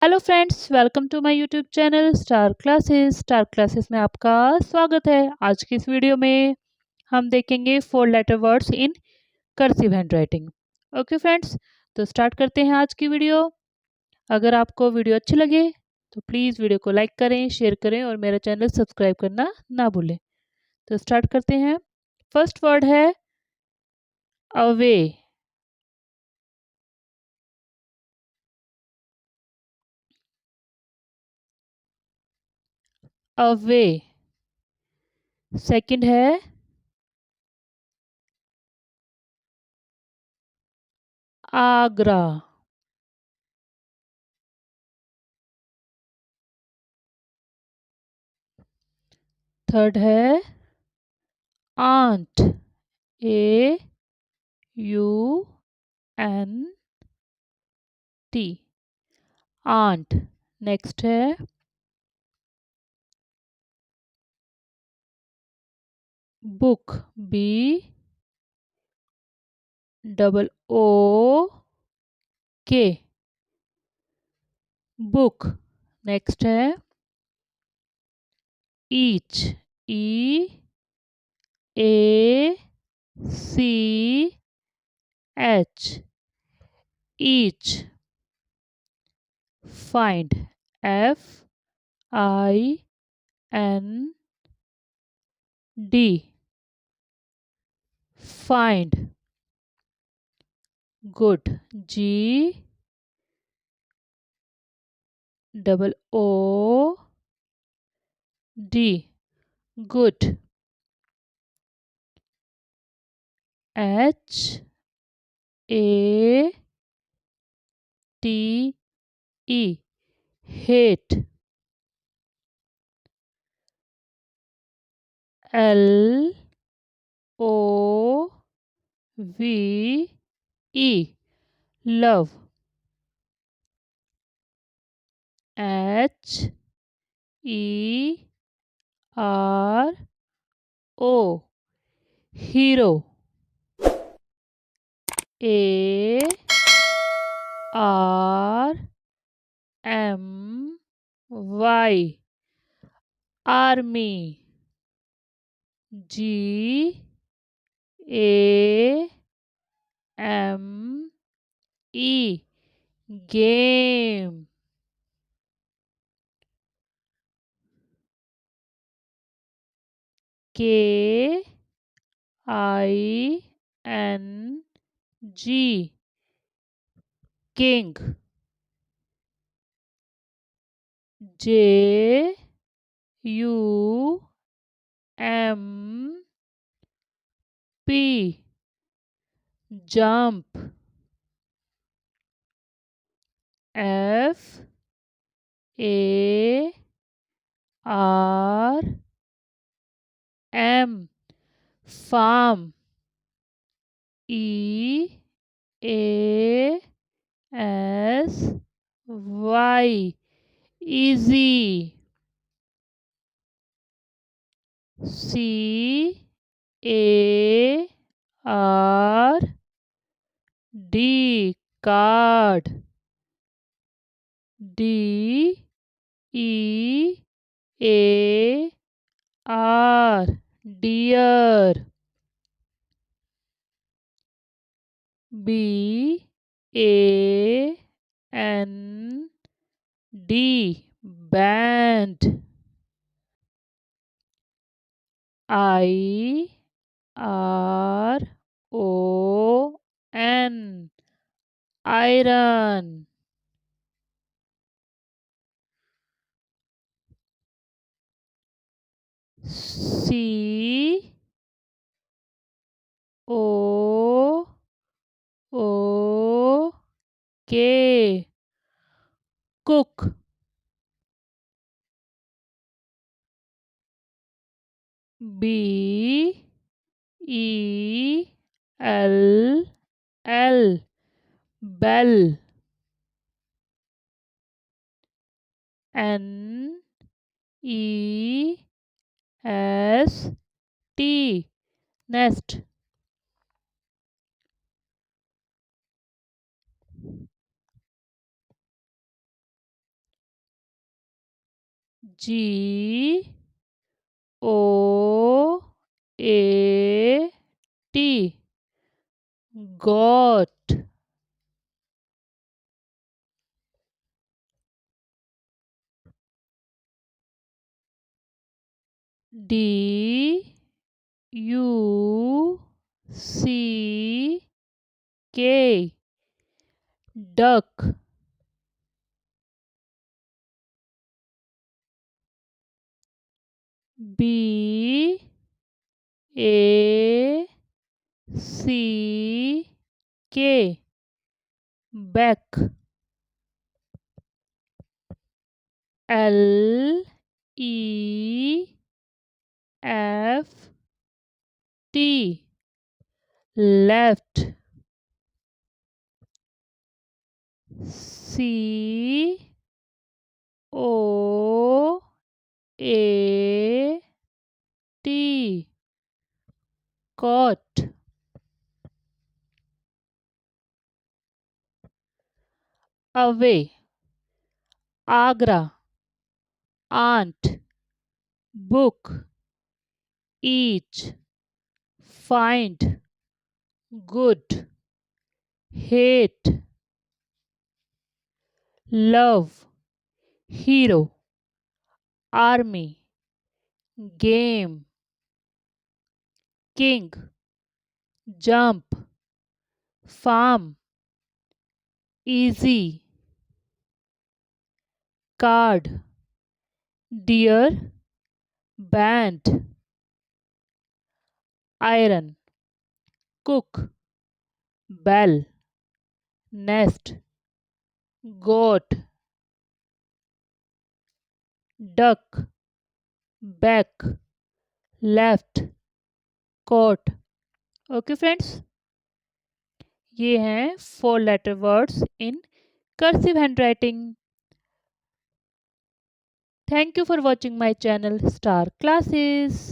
Hello friends, welcome to my YouTube channel star classes में आपका स्वागत है। आज की इस वीडियो में हम देखेंगे 4 letter words in cursive handwriting. Okay friends, तो स्टार्ट करते हैं आज की वीडियो। अगर आपको वीडियो अच्छी लगे तो प्लीज़ वीडियो को लाइक करें, शेयर करें और मेरा चैनल सब्सक्राइब करना ना भूलें। तो स्टार्ट करते हैं। फर्स्ट वर्ड है अवे। अवे। सेकंड है आगरा। थर्ड है aunt. A U N T. Aunt. Next है book. B double O K. Book. Next है each. E A C H. Each. Find. F I N D. Find. Good. G double O D. Good. H A T E. Hate. L O V E. Love. H E R O. Hero. A R M Y. Army. G A M E. Game. K I N G. King. J U M P. Jump. F A R M. Farm. E A S Y. Easy. C A R D. Card. D E A R dear. B A N D band. I R O N iron. C O O K. Cook. B E L L bell. N E S T nest. G O A T. Got. D U C K. Duck. B A C K. Back. L E F T. Left. C O A T. Caught. Away. Agra. Aunt. Book. Each. Find. Good. Hate. Love. Hero. Army. Game. King. Jump. Farm. Easy. Card. Deer. Band. Iron. Cook. Bell. Nest. Goat. Duck. Back. Left. Coat. Okay friends, ये हैं 4 letter words in cursive handwriting. Thank you for watching my channel star classes.